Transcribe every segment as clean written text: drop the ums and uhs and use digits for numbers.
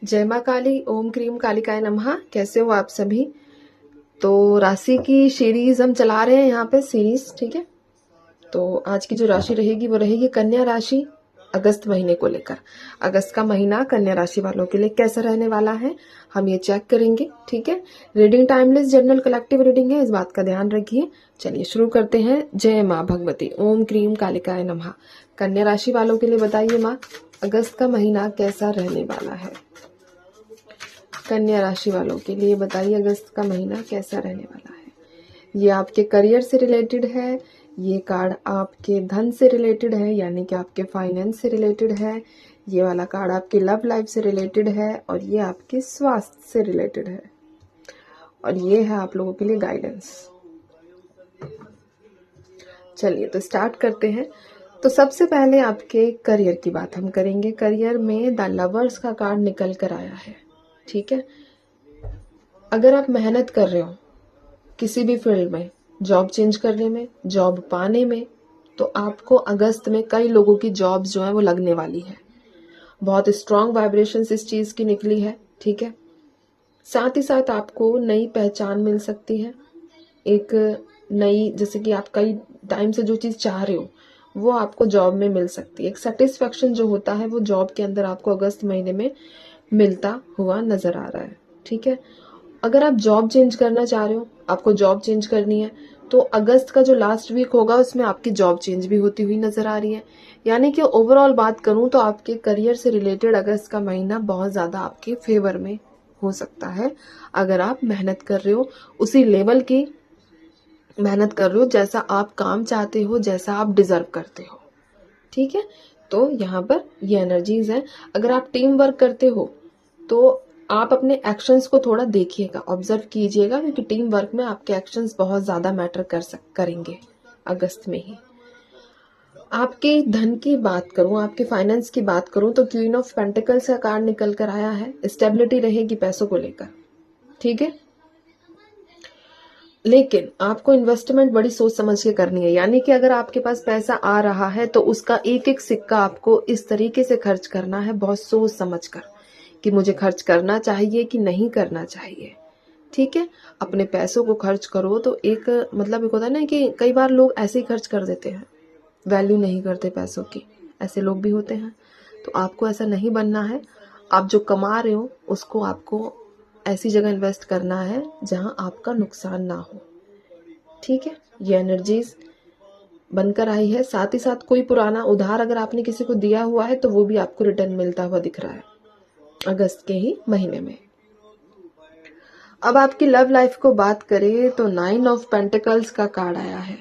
जय माँ काली, ओम क्रीम कालिकाय नमः। कैसे हो आप सभी? तो राशि की सीरीज हम चला रहे हैं यहाँ पे सीरीज, ठीक है। तो आज की जो राशि रहेगी वो रहेगी कन्या राशि। अगस्त महीने को लेकर, अगस्त का महीना कन्या राशि वालों के लिए कैसा रहने वाला है हम ये चेक करेंगे, ठीक है। Reading timeless general collective reading है, इस बात का ध्यान रखिए। चलिए शुरू करते हैं। जय माँ भगवती, ओम क्रीम कालिकाय नमः। कन्या राशि वालों के लिए बताइए माँ, अगस्त का महीना कैसा रहने वाला है? कन्या राशि वालों के लिए बताइए अगस्त का महीना कैसा रहने वाला है। ये आपके करियर से रिलेटेड है, ये कार्ड आपके धन से रिलेटेड है, यानी कि आपके फाइनेंस से रिलेटेड है। ये वाला कार्ड आपके लव लाइफ से रिलेटेड है, और ये आपके स्वास्थ्य से रिलेटेड है, और ये है आप लोगों के लिए गाइडेंस। चलिए तो स्टार्ट करते हैं। तो सबसे पहले आपके करियर की बात हम करेंगे। करियर में द लवर्स का कार्ड निकल कर आया है, ठीक है। अगर आप मेहनत कर रहे हो किसी भी फील्ड में, जॉब चेंज करने में, जॉब पाने में, तो आपको अगस्त में कई लोगों की जॉब्स जो है वो लगने वाली है। बहुत स्ट्रांग वाइब्रेशंस इस चीज की निकली है, ठीक है। साथ ही साथ आपको नई पहचान मिल सकती है, एक नई, जैसे कि आप कई टाइम से जो चीज चाह रहे हो वो आपको जॉब में मिल सकती है। एक सेटिस्फेक्शन जो होता है वो जॉब के अंदर आपको अगस्त महीने में मिलता हुआ नजर आ रहा है, ठीक है। अगर आप जॉब चेंज करना चाह रहे हो, आपको जॉब चेंज करनी है, तो अगस्त का जो लास्ट वीक होगा उसमें आपकी जॉब चेंज भी होती हुई नजर आ रही है। यानी कि ओवरऑल बात करूं तो आपके करियर से रिलेटेड अगस्त का महीना बहुत ज्यादा आपके फेवर में हो सकता है। अगर आप मेहनत कर रहे हो, उसी लेवल की मेहनत कर रहे हो जैसा आप काम चाहते हो, जैसा आप डिजर्व करते हो, ठीक है। तो यहाँ पर ये एनर्जीज हैं। अगर आप टीम वर्क करते हो तो आप अपने एक्शंस को थोड़ा देखिएगा, ऑब्जर्व कीजिएगा, क्योंकि टीम वर्क में आपके एक्शंस बहुत ज्यादा मैटर करेंगे अगस्त में ही। आपके धन की बात करूं, आपके फाइनेंस की बात करूं, तो क्वीन ऑफ पेंटिकल्स का कार्ड निकल कर आया है। स्टेबिलिटी रहेगी पैसों को लेकर, ठीक है। लेकिन आपको इन्वेस्टमेंट बड़ी सोच समझ के करनी है। यानी कि अगर आपके पास पैसा आ रहा है तो उसका एक एक सिक्का आपको इस तरीके से खर्च करना है, बहुत सोच समझ कर, कि मुझे खर्च करना चाहिए कि नहीं करना चाहिए, ठीक है। अपने पैसों को खर्च करो तो एक मतलब एक होता है ना कि कई बार लोग ऐसे ही खर्च कर देते हैं, वैल्यू नहीं करते पैसों की, ऐसे लोग भी होते हैं। तो आपको ऐसा नहीं बनना है। आप जो कमा रहे हो उसको आपको ऐसी जगह इन्वेस्ट करना है जहां आपका नुकसान ना हो, ठीक है। ये एनर्जीज बनकर आई है। साथ ही साथ कोई पुराना उधार अगर आपने किसी को दिया हुआ है तो वो भी आपको रिटर्न मिलता हुआ दिख रहा है अगस्त के ही महीने में। अब आपकी लव लाइफ को बात करें तो 9 ऑफ पेंटिकल्स का कार्ड आया है।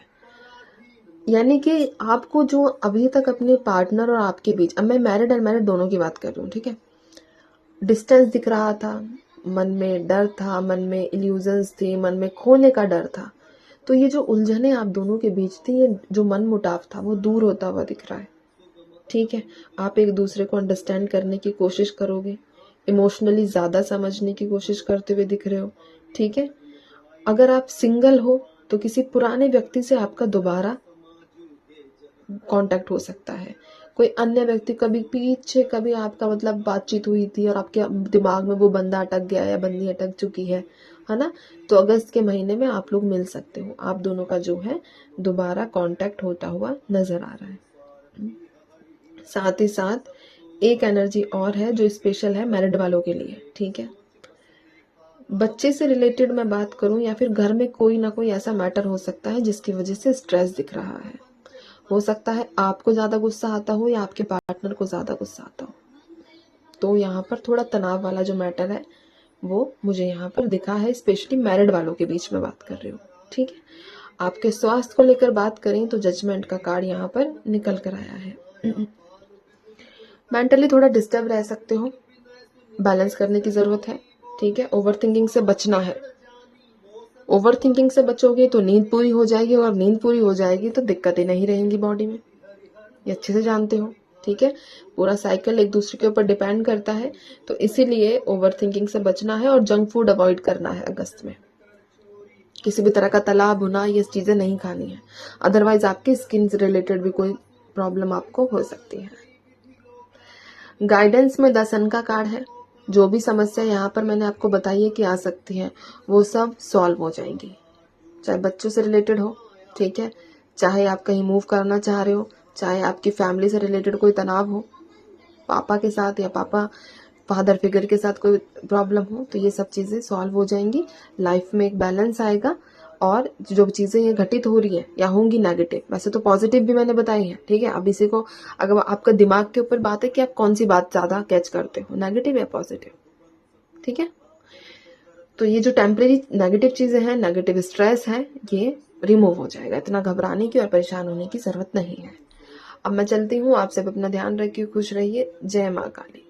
यानी कि आपको जो अभी तक अपने पार्टनर और आपके बीच, अब मैं मैरिड अनमैरिड दोनों की बात कर रही हूँ, ठीक है, डिस्टेंस दिख रहा था, मन में डर था, मन में इल्यूजन्स थी, मन में खोने का डर था। तो ये जो उलझने आप दोनों के बीच थी, ये जो मन मुटाव था वो दूर होता हुआ दिख रहा है, ठीक है। आप एक दूसरे को अंडरस्टैंड करने की कोशिश करोगे, इमोशनली ज्यादा समझने की कोशिश करते हुए दिख रहे हो, ठीक है। अगर आप सिंगल हो तो किसी पुराने व्यक्ति से आपका दोबारा कांटेक्ट हो सकता है। कोई अन्य व्यक्ति, कभी पीछे कभी आपका मतलब बातचीत हुई थी और आपके दिमाग में वो बंदा अटक गया या बंदी अटक चुकी है ना। तो अगस्त के महीने में आप लोग मिल सकते हो, आप दोनों का जो है दोबारा कांटेक्ट होता हुआ नजर आ रहा है। साथ ही साथ एक एनर्जी और है जो स्पेशल है मैरिड वालों के लिए, ठीक है। बच्चे से रिलेटेड मैं बात करूं या फिर घर में कोई ना कोई ऐसा मैटर हो सकता है जिसकी वजह से स्ट्रेस दिख रहा है। हो सकता है आपको ज्यादा गुस्सा आता हो या आपके पार्टनर को ज्यादा गुस्सा आता हो। तो यहाँ पर थोड़ा तनाव वाला जो मैटर है वो मुझे यहाँ पर दिखा है, स्पेशली मैरिड वालों के बीच में बात कर रही हूँ, ठीक है। आपके स्वास्थ्य को लेकर बात करें तो जजमेंट का कार्ड यहाँ पर निकल कर आया है। मेंटली थोड़ा डिस्टर्ब रह सकते हो, बैलेंस करने की जरूरत है, ठीक है। ओवर थिंकिंग से बचना है। ओवर थिंकिंग से बचोगे तो नींद पूरी हो जाएगी, और नींद पूरी हो जाएगी तो दिक्कतें नहीं रहेंगी बॉडी में, ये अच्छे से जानते हो, ठीक है। पूरा साइकिल एक दूसरे के ऊपर डिपेंड करता है, तो इसीलिए ओवर थिंकिंग से बचना है और जंक फूड अवॉइड करना है अगस्त में। किसी भी तरह का तला भुना ये चीजें नहीं खानी है, अदरवाइज आपकी स्किन से रिलेटेड भी कोई प्रॉब्लम आपको हो सकती है। गाइडेंस में द सन का कार्ड है। जो भी समस्या यहाँ पर मैंने आपको बताई है कि आ सकती है, वो सब सॉल्व हो जाएंगी। चाहे बच्चों से रिलेटेड हो, ठीक है, चाहे आप कहीं मूव करना चाह रहे हो, चाहे आपकी फैमिली से रिलेटेड कोई तनाव हो, पापा के साथ या फादर फिगर के साथ कोई प्रॉब्लम हो, तो ये सब चीज़ें सॉल्व हो जाएंगी। लाइफ में एक बैलेंस आएगा और जो चीज़ें ये घटित हो रही है या होंगी नेगेटिव, वैसे तो पॉजिटिव भी मैंने बताई है, ठीक है। अब इसी को, अगर आपका दिमाग के ऊपर बात है कि आप कौन सी बात ज़्यादा कैच करते हो, नेगेटिव या पॉजिटिव, ठीक है। तो ये जो टेम्परेरी नेगेटिव चीज़ें हैं, नेगेटिव स्ट्रेस है, ये रिमूव हो जाएगा। इतना घबराने की और परेशान होने की ज़रूरत नहीं है। अब मैं चलती हूँ, आप सब अपना ध्यान रखिए, खुश रहिए। जय माँ काली।